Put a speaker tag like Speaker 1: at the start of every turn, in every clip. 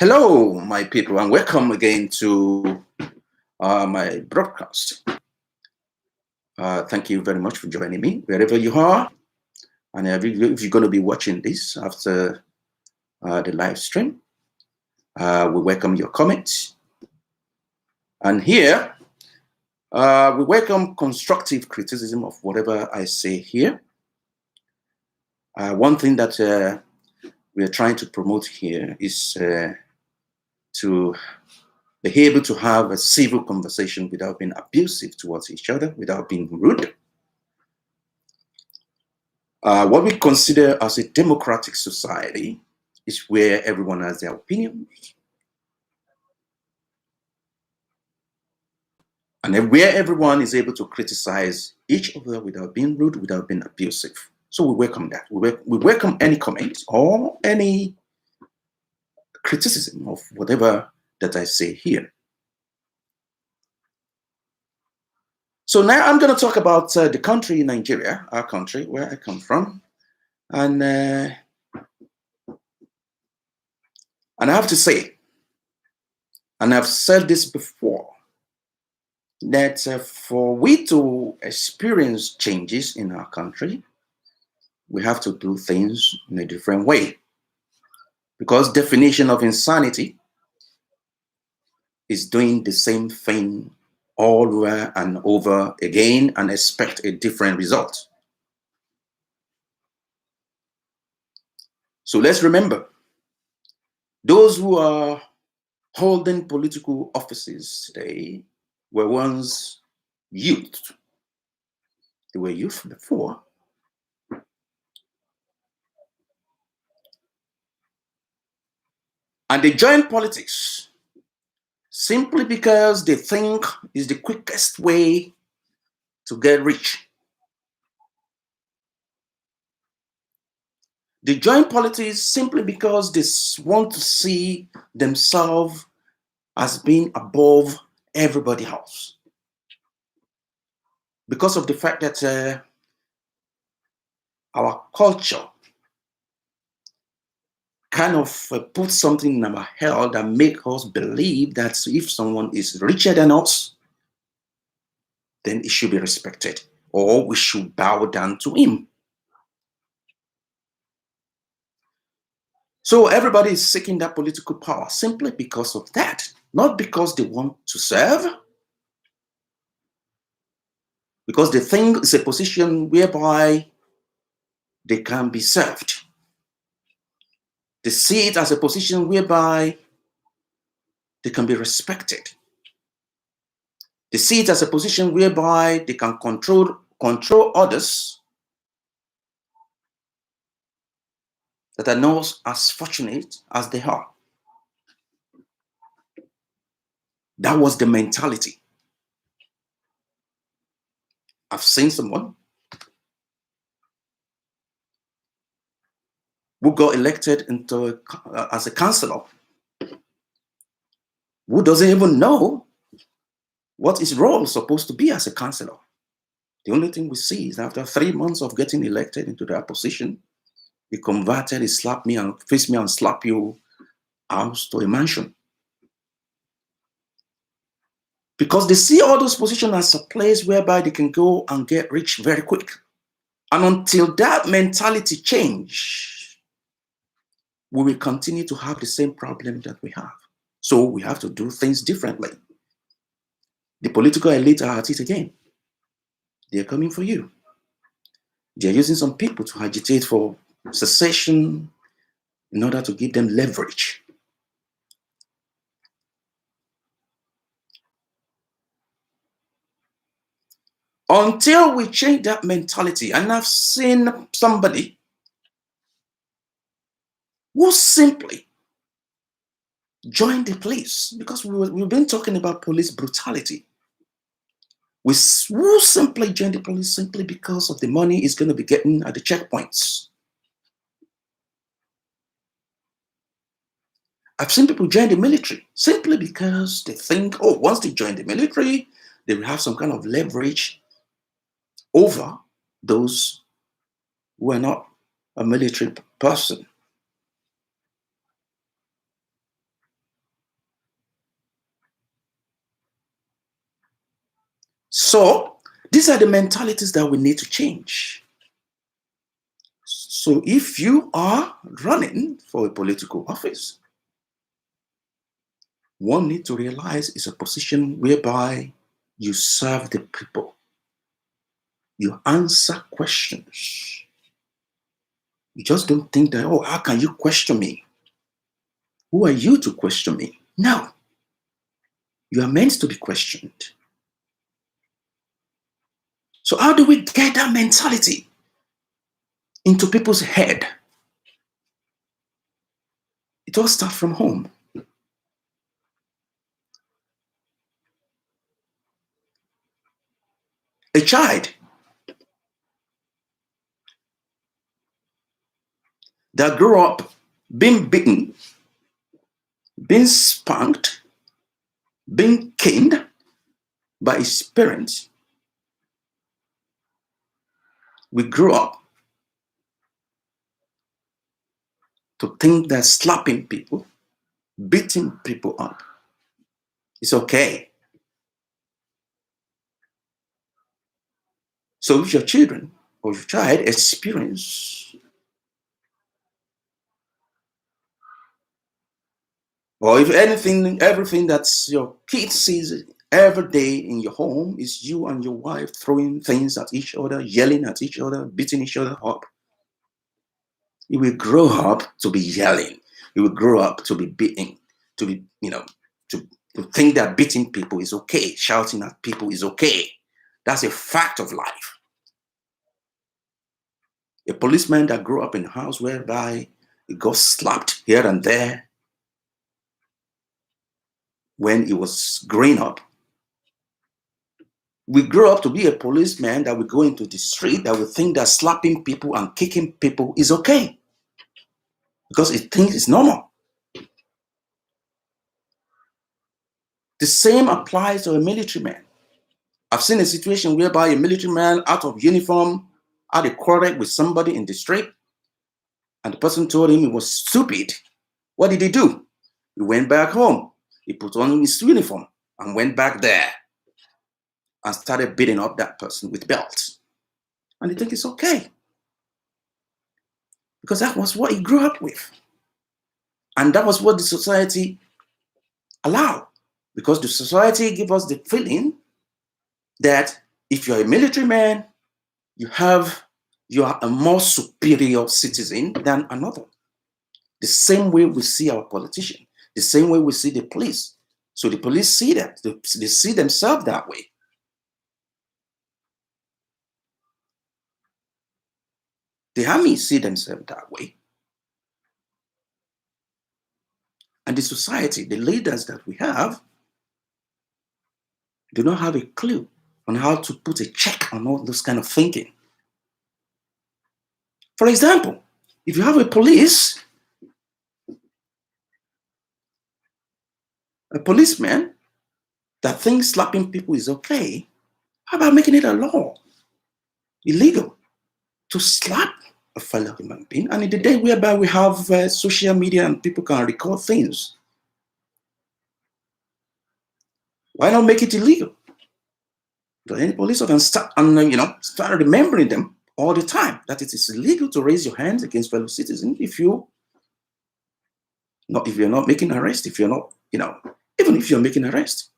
Speaker 1: Hello, my people, and welcome again to my broadcast. Thank you very much for joining me wherever you are. And if you're going to be watching this after the live stream, we welcome your comments. And here, we welcome constructive criticism of whatever I say here. One thing that we are trying to promote here is to be able to have a civil conversation without being abusive towards each other, without being rude. What we consider as a democratic society is where everyone has their opinions and where everyone is able to criticize each other without being rude, without being abusive. So we welcome that. We welcome any comments or any criticism of whatever that I say here. So now I'm going to talk about the country, Nigeria, our country, where I come from. And I have to say, and I've said this before, that for we to experience changes in our country, we have to do things in a different way. Because definition of insanity is doing the same thing all over and over again and expect a different result. So let's remember, those who are holding political offices today were once youth. They were youth before. And they joined politics simply because they think is the quickest way to get rich. They join politics simply because they want to see themselves as being above everybody else. Because of the fact that our culture kind of puts something in our head that makes us believe that if someone is richer than us, then it should be respected, or we should bow down to him. So everybody is seeking that political power simply because of that, not because they want to serve, because they think it's a position whereby they can be served. They see it as a position whereby they can be respected. They see it as a position whereby they can control others that are not as fortunate as they are. That was the mentality. I've seen someone who got elected into as a councillor who doesn't even know what his role is supposed to be as a councillor. The only thing we see is after 3 months of getting elected into that position, he converted, he slapped me and faced me and slap you house to a mansion. Because they see all those positions as a place whereby they can go and get rich very quick. And until that mentality change, we will continue to have the same problem that we have. So we have to do things differently. The political elite are at it again. They're coming for you. They're using some people to agitate for secession in order to give them leverage. Until we change that mentality, and I've seen somebody who simply joined the police, because we've been talking about police brutality. We will simply join the police simply because of the money he's going to be getting at the checkpoints. I've seen people join the military simply because they think, oh, once they join the military, they will have some kind of leverage over those who are not a military person. So these are the mentalities that we need to change. So if you are running for a political office, one need to realize it's a position whereby you serve the people. You answer questions. You just don't think that, oh, how can you question me? Who are you to question me? No. You are meant to be questioned. So how do we get that mentality into people's head? It all starts from home. A child that grew up being beaten, being spanked, being caned by his parents, we grew up to think that slapping people, beating people up is okay. So if your children or your child experience, or if anything, everything that your kid sees every day in your home is you and your wife throwing things at each other, yelling at each other, beating each other up, you will grow up to be yelling. You will grow up to be beating, to be, to think that beating people is okay, shouting at people is okay. That's a fact of life. A policeman that grew up in a house whereby he got slapped here and there when he was growing up, we grow up to be a policeman that will go into the street that will think that slapping people and kicking people is okay because it thinks it's normal. The same applies to a military man. I've seen a situation whereby a military man out of uniform had a quarrel with somebody in the street, and the person told him he was stupid. What did he do? He went back home. He put on his uniform and went back there and started beating up that person with belts. And they think it's okay because that was what he grew up with. And that was what the society allowed, because the society gave us the feeling that if you're a military man, you are a more superior citizen than another. The same way we see our politicians, the same way we see the police. So the police see that, they see themselves that way. The army see themselves that way. And the society, the leaders that we have, do not have a clue on how to put a check on all this kind of thinking. For example, if you have a policeman that thinks slapping people is okay, how about making it a law, illegal, to slap a fellow human being? And in the day whereby we have social media and people can record things, why not make it illegal? So any police officer start remembering them all the time that it is illegal to raise your hands against fellow citizens if you're not making arrest, if you're not, even if you're making arrest.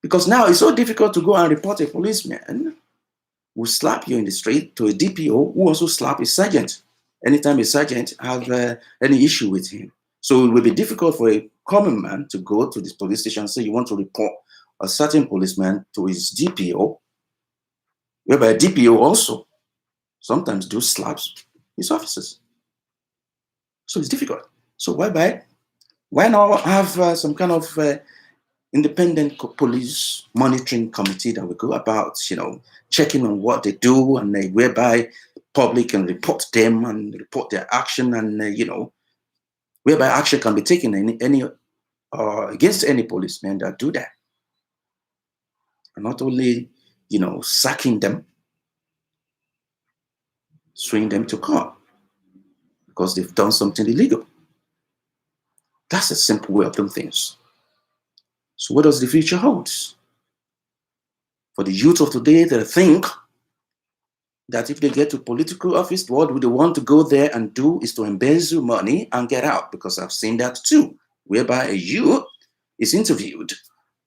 Speaker 1: Because now it's so difficult to go and report a policeman who slap you in the street to a DPO who also slap a sergeant anytime a sergeant have any issue with him. So it will be difficult for a common man to go to this police station and say you want to report a certain policeman to his DPO, whereby a DPO also sometimes do slaps his officers. So it's difficult. So why not have some kind of independent police monitoring committee that will go about, checking on what they do, and whereby public can report them and report their action, and whereby action can be taken against any policeman that do that, and not only sacking them, suing them to court because they've done something illegal. That's a simple way of doing things. So what does the future hold? For the youth of today, they think that if they get to political office, what do they want to go there and do is to embezzle money and get out, because I've seen that too, whereby a youth is interviewed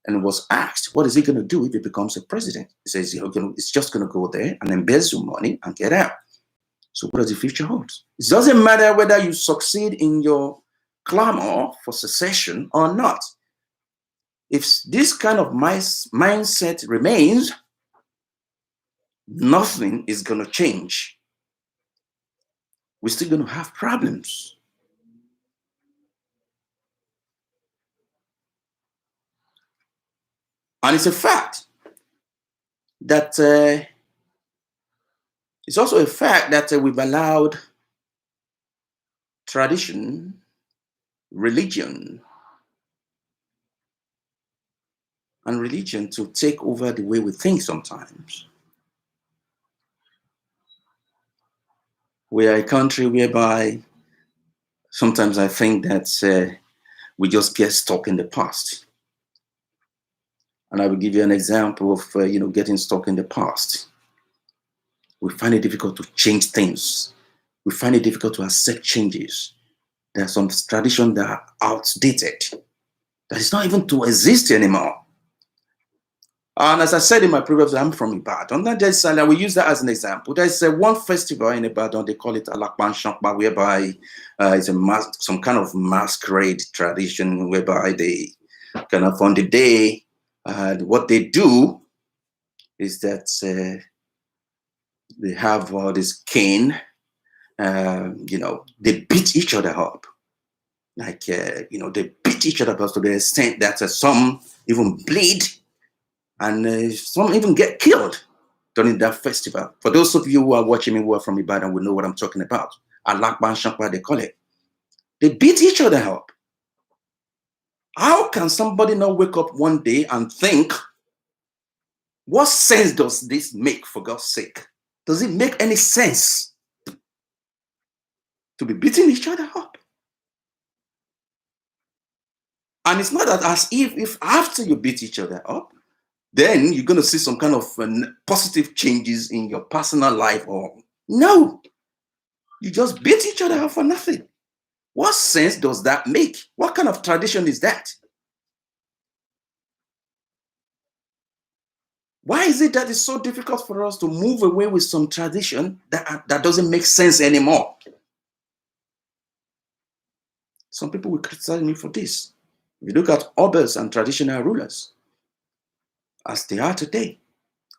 Speaker 1: and was asked, what is he going to do if he becomes a president? He says, it's just going to go there and embezzle money and get out. So what does the future hold? It doesn't matter whether you succeed in your clamor for secession or not. If this kind of mindset remains, nothing is going to change. We're still going to have problems. And it's a fact that it's also a fact that we've allowed tradition, religion to take over the way we think sometimes. We are a country whereby sometimes I think that we just get stuck in the past. And I will give you an example of getting stuck in the past. We find it difficult to change things. We find it difficult to accept changes. There are some traditions that are outdated, that is not even to exist anymore. And as I said in my previous, I'm from Ibadan. And we use that as an example. There's one festival in Ibadan, they call it Alakban Shankpa, whereby it's some kind of masquerade tradition, whereby they kind of on the day, what they do is that they have this cane, they beat each other up. Like, they beat each other up to the extent that some even bleed and some even get killed during that festival. For those of you who are watching me who are from Ibadan will know what I'm talking about. Alakban Shankpa, they call it. They beat each other up. How can somebody not wake up one day and think, what sense does this make, for God's sake? Does it make any sense to be beating each other up? And it's not that as if after you beat each other up, then you're going to see some kind of positive changes in your personal life. Or no, you just beat each other up for nothing. What sense does that make? What kind of tradition is that? Why is it that it's so difficult for us to move away with some tradition that doesn't make sense anymore? Some people will criticize me for this. If you look at obas and traditional rulers, as they are today,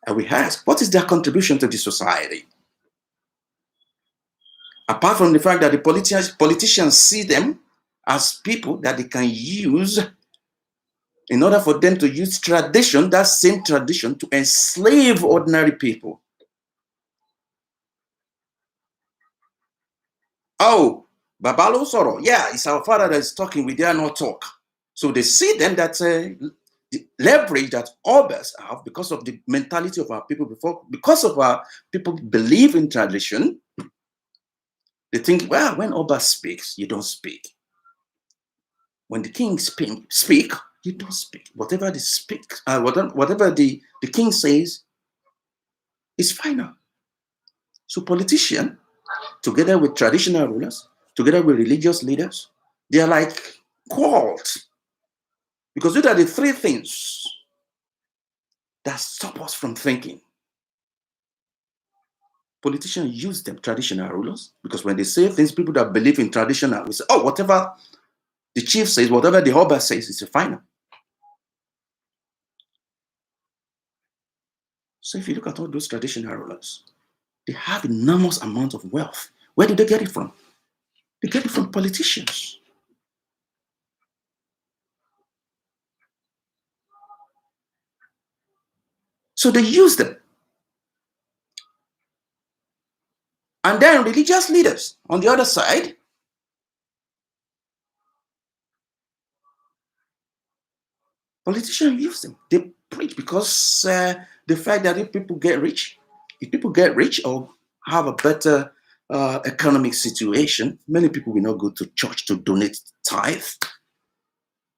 Speaker 1: and we ask, what is their contribution to the society? Apart from the fact that the politicians see them as people that they can use in order for them to use tradition, that same tradition, to enslave ordinary people. Oh, Babalo Soro, yeah, it's our father that is talking, we dare not talk. So they see then that the leverage that others have because of the mentality of our people before, because of our people believe in tradition, they think, well, when Oba speaks, you don't speak. When the king speak, you don't speak. Whatever the king says is final. So politicians, together with traditional rulers, together with religious leaders, they are like called. Because these are the three things that stop us from thinking. Politicians use them, traditional rulers, because when they say things, people that believe in traditional will say, oh, whatever the chief says, whatever the Oba says, is a final. So if you look at all those traditional rulers, they have enormous amount of wealth. Where do they get it from? They get it from politicians. So they use them. And then religious leaders on the other side, politicians use them. They preach because the fact that if people get rich or have a better economic situation, many people will not go to church to donate tithe.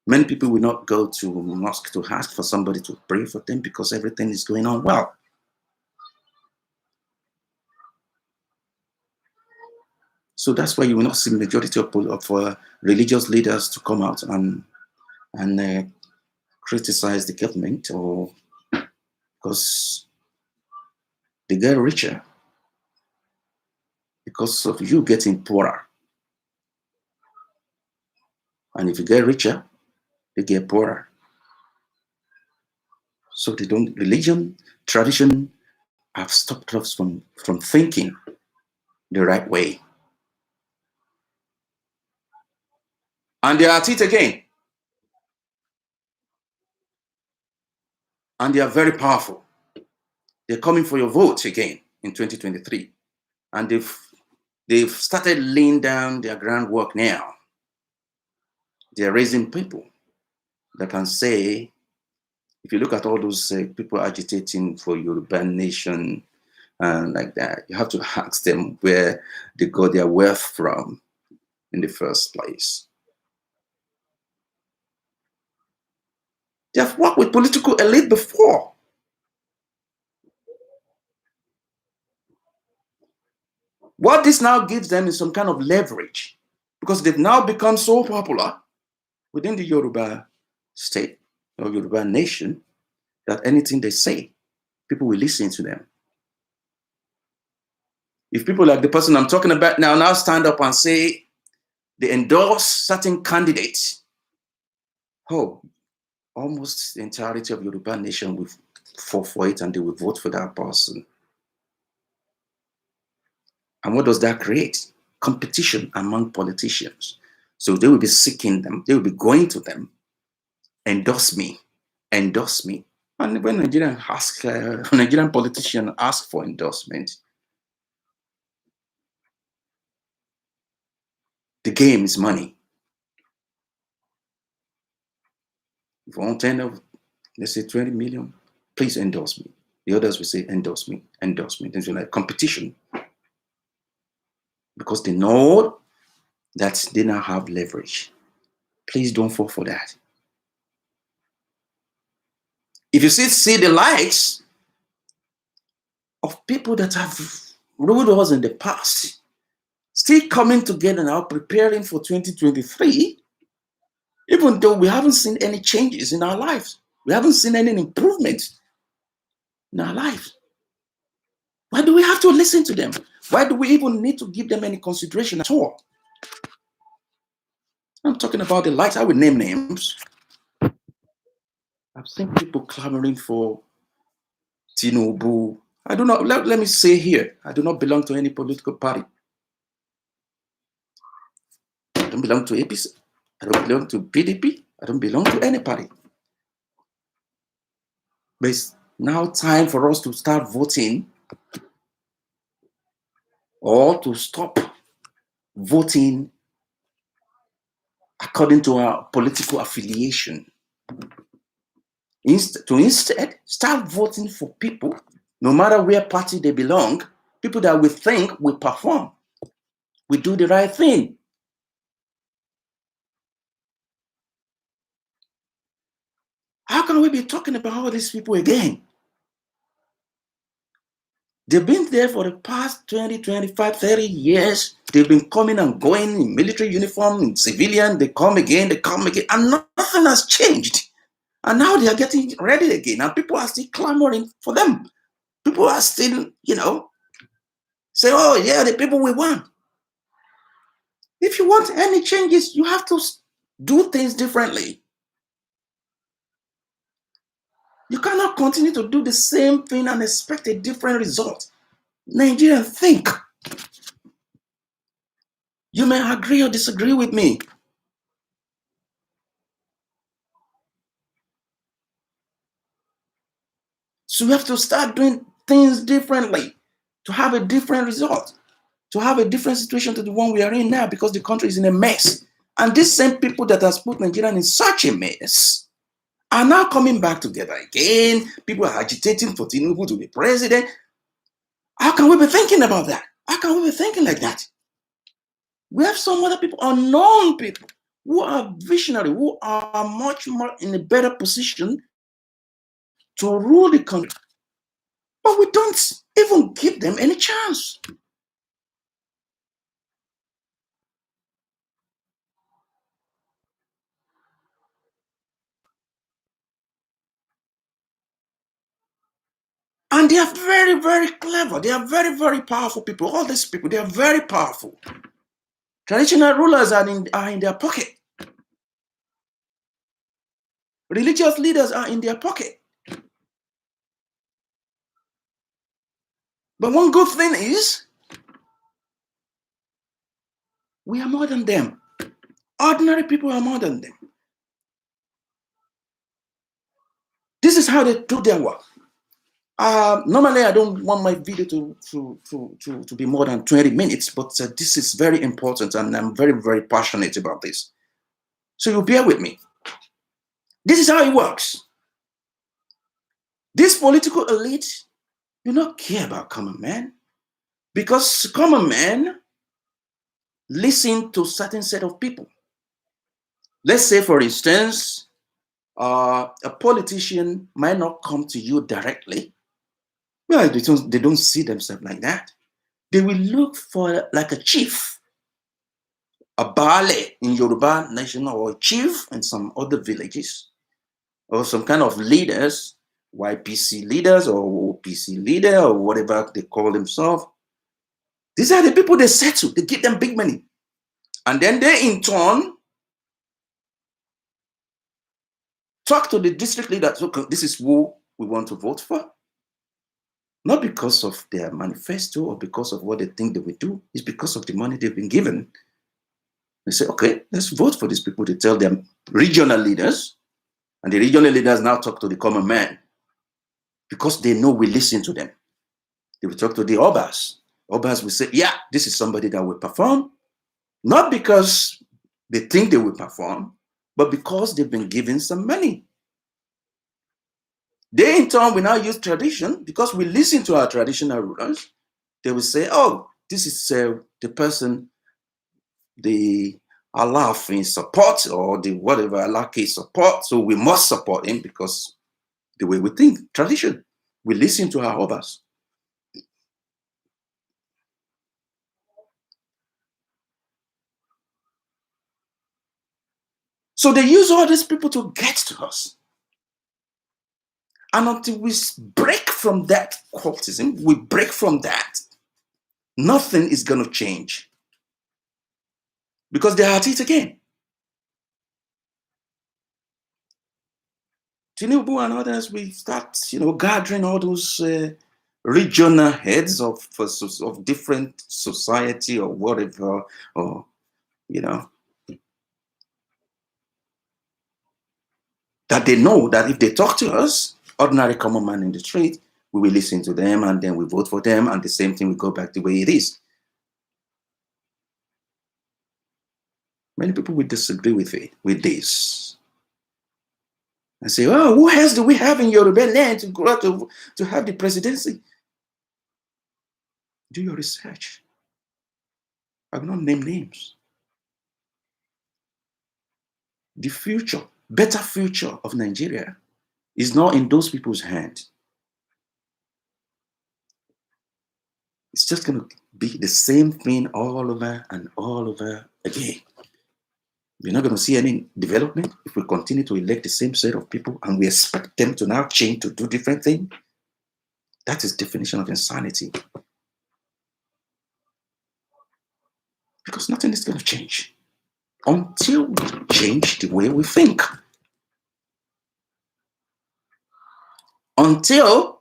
Speaker 1: Many people will not go to mosque to ask for somebody to pray for them because everything is going on well. So that's why you will not see majority of religious leaders to come out and criticize the government, or because they get richer because of you getting poorer. And if you get richer, they get poorer. So they don't, religion, tradition have stopped us from thinking the right way. And they are at it again. And they are very powerful. They're coming for your vote again in 2023. And they've started laying down their groundwork now. They're raising people that can say, if you look at all those people agitating for Yoruba nation and like that, you have to ask them where they got their wealth from in the first place. They have worked with political elite before. What this now gives them is some kind of leverage, because they've now become so popular within the Yoruba state or Yoruba nation that anything they say, people will listen to them. If people like the person I'm talking about now stand up and say they endorse certain candidates, oh, almost the entirety of Yoruba nation will fall for it and they will vote for that person. And what does that create? Competition among politicians. So they will be seeking them, they will be going to them, endorse me, endorse me. And when Nigerian politicians ask for endorsement, the game is money. If you want 10 of, let's say 20 million, please endorse me. The others will say, endorse me, endorse me. There's like competition. Because they know that they now have leverage. Please don't fall for that. If you see the likes of people that have ruled us in the past, still coming together now, preparing for 2023, even though we haven't seen any changes in our lives, we haven't seen any improvement in our lives. Why do we have to listen to them? Why do we even need to give them any consideration at all? I'm talking about the likes. I will name names. I've seen people clamoring for Tinubu. I do not, let me say here, I do not belong to any political party. I don't belong to APC. I don't belong to PDP. I don't belong to any party. But it's now time for us to start voting, or to stop voting according to our political affiliation. Instead, start voting for people, no matter where party they belong, people that we think will perform, we do the right thing. How can we be talking about all these people again? They've been there for the past 20, 25, 30 years. They've been coming and going in military uniform, in civilian. They come again, and nothing has changed. And now they are getting ready again, and people are still clamoring for them. People are still, say, oh, yeah, the people we want. If you want any changes, you have to do things differently. You cannot continue to do the same thing and expect a different result. Nigerians, think. You may agree or disagree with me. So we have to start doing things differently to have a different result, to have a different situation to the one we are in now, because the country is in a mess. And these same people that has put Nigeria in such a mess are now coming back together again. People are agitating for Tinubu to be president. How can we be thinking about that? How can we be thinking like that? We have some other people, unknown people, who are visionary, who are much more in a better position to rule the country. But we don't even give them any chance. And they are very, very clever. They are very, very powerful people. All these people, they are very powerful. Traditional rulers are in their pocket. Religious leaders are in their pocket. But one good thing is, we are more than them. Ordinary people are more than them. This is how they do their work. Normally, I don't want my video to be more than 20 minutes, but this is very important, and I'm very, very passionate about this. So you bear with me. This is how it works. This political elite do not care about common man, because common man listen to certain set of people. Let's say, for instance, a politician might not come to you directly. Well, they don't see themselves like that. They will look for like a chief, a Baale in Yoruba nation, or a chief in some other villages, or some kind of leaders, YPC leaders or OPC leader or whatever they call themselves. These are the people they settle. They give them big money. And then they in turn talk to the district leader. So this is who we want to vote for. Not because of their manifesto or because of what they think they will do. It's because of the money they've been given. They say, okay, let's vote for these people. To tell them regional leaders. And the regional leaders now talk to the common man. Because they know we listen to them. They will talk to the Obas. Obas will say, yeah, this is somebody that will perform. Not because they think they will perform, but because they've been given some money. They in turn will now use tradition, because we listen to our traditional rulers. They will say, oh, this is the person the Alaafin support, or the whatever Alake support, so we must support him because the way we think, tradition. We listen to our Obas. So they use all these people to get to us. And until we break from that cultism, we break from that, nothing is going to change. Because they are at it again. Tinubu and others, we start, gathering all those regional heads of different society or whatever, or, that they know that if they talk to us, ordinary common man in the street, we will listen to them, and then we vote for them, and the same thing will go back the way it is. Many people will disagree with this. And say, oh, who else do we have in Yoruba land to have the presidency? Do your research. I will not name names. The future, better future of Nigeria is not in those people's hands. It's just going to be the same thing all over and all over again. We're not going to see any development if we continue to elect the same set of people and we expect them to now change to do different things. That is definition of insanity. Because nothing is going to change until we change the way we think. Until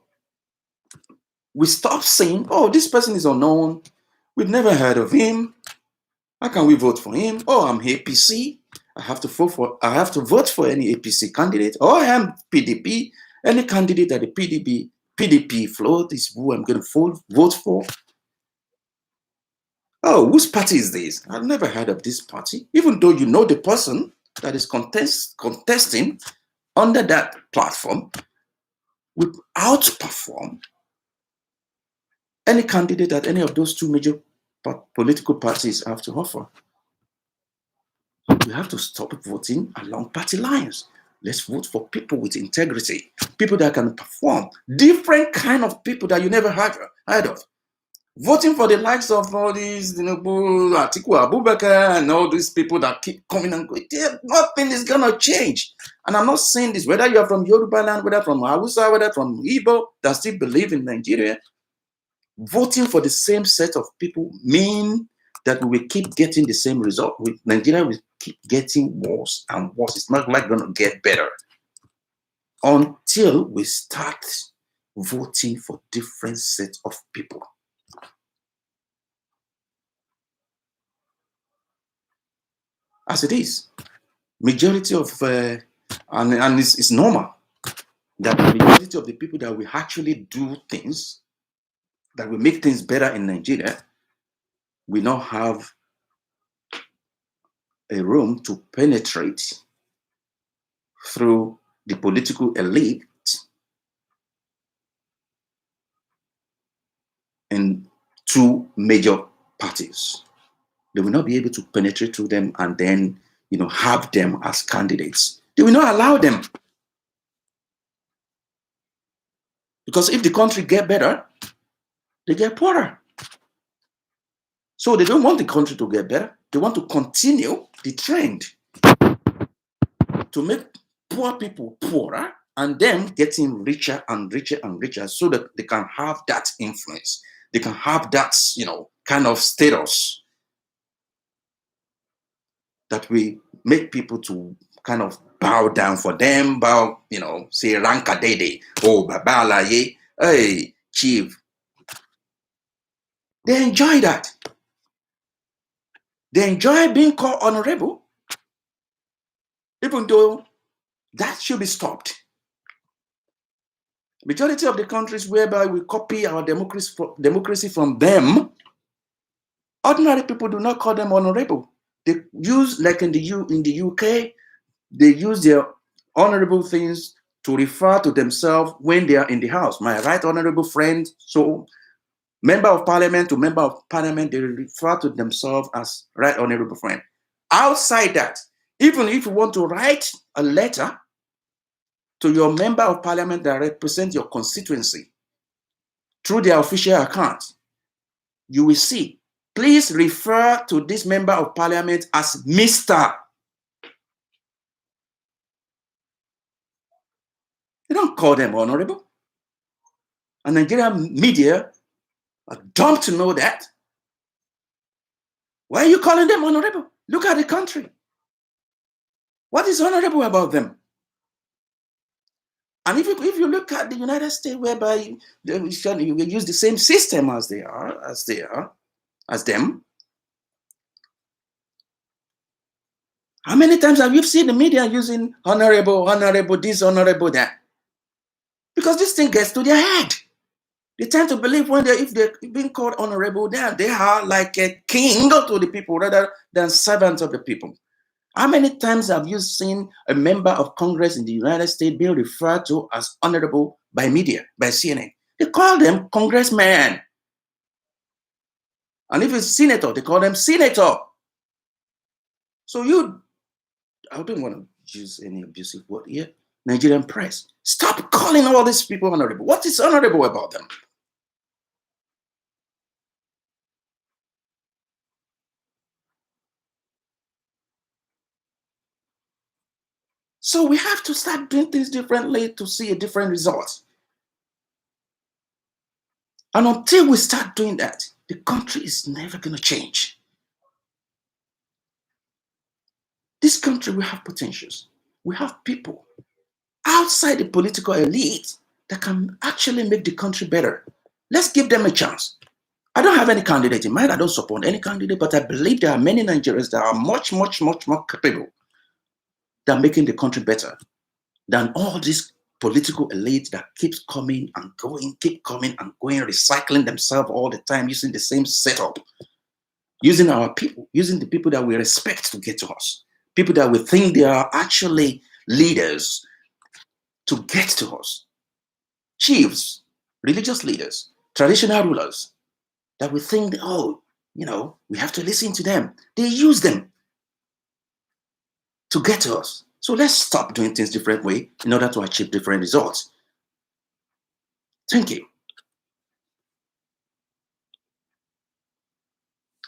Speaker 1: we stop saying, oh, this person is unknown. We've never heard of him. How can we vote for him? Oh, I'm APC. I have to vote for any APC candidate. Oh, I am PDP. Any candidate that the PDP float is who I'm going to vote for. Oh, whose party is this? I've never heard of this party. Even though you know the person that is contesting under that platform will outperform any candidate that any of those two major political parties have to offer. We have to stop voting along party lines. Let's vote for people with integrity, people that can perform, different kind of people that you never heard of. Voting for the likes of all these, Atiku Abubakar and all these people that keep coming and going, nothing is gonna change. And I'm not saying this, whether you're from Yoruba land, whether from Hausa, whether from Igbo that still believe in Nigeria, voting for the same set of people mean that we will keep getting the same result. Nigeria will keep getting worse and worse. It's not like going to get better until we start voting for different sets of people. As it is, majority of, and it's normal that the majority of the people that will actually do things, that will make things better in Nigeria, we now have a room to penetrate through the political elite in two major parties. They will not be able to penetrate through them and then, have them as candidates. They will not allow them. Because if the country get better, they get poorer. So they don't want the country to get better. They want to continue the trend to make poor people poorer and them getting richer and richer and richer so that they can have that influence. They can have that, kind of status that we make people to kind of bow down for them, say ranka dede, oh babala ye, hey chief. They enjoy that. They enjoy being called honorable, even though that should be stopped. Majority of the countries whereby we copy our democracy from them, ordinary people do not call them honorable. They use, like in the UK, they use their honorable things to refer to themselves when they are in the house. My right honorable friend, so member of parliament to member of parliament, they refer to themselves as right honorable friend. Outside that, even if you want to write a letter to your member of parliament that represent your constituency through their official account, you will see, please refer to this member of parliament as Mr. You don't call them honorable. And Nigerian media are dumb to know that. Why are you calling them honorable? Look at the country. What is honorable about them? And if you look at the United States, whereby you use the same system as them, how many times have you seen the media using honorable, this, honorable, that? Because this thing gets to their head. They tend to believe if they're being called honorable, they are like a king to the people rather than servants of the people. How many times have you seen a member of Congress in the United States being referred to as honorable by media, by CNN? They call them congressman. And if it's senator, they call them senator. So I don't want to use any abusive word here. Nigerian press, stop calling all these people honorable. What is honorable about them? So we have to start doing things differently to see a different result. And until we start doing that, the country is never going to change. This country, we have potentials. We have people outside the political elite that can actually make the country better. Let's give them a chance. I don't have any candidate in mind. I don't support any candidate, but I believe there are many Nigerians that are much, much, much more capable than making the country better than all this political elite that keeps coming and going, recycling themselves all the time, using the same setup, using our people, using the people that we respect to get to us, people that we think they are actually leaders to get to us, chiefs, religious leaders, traditional rulers, that we think, we have to listen to them. They use them. to get to us. So let's stop doing things different way in order to achieve different results. Thank you.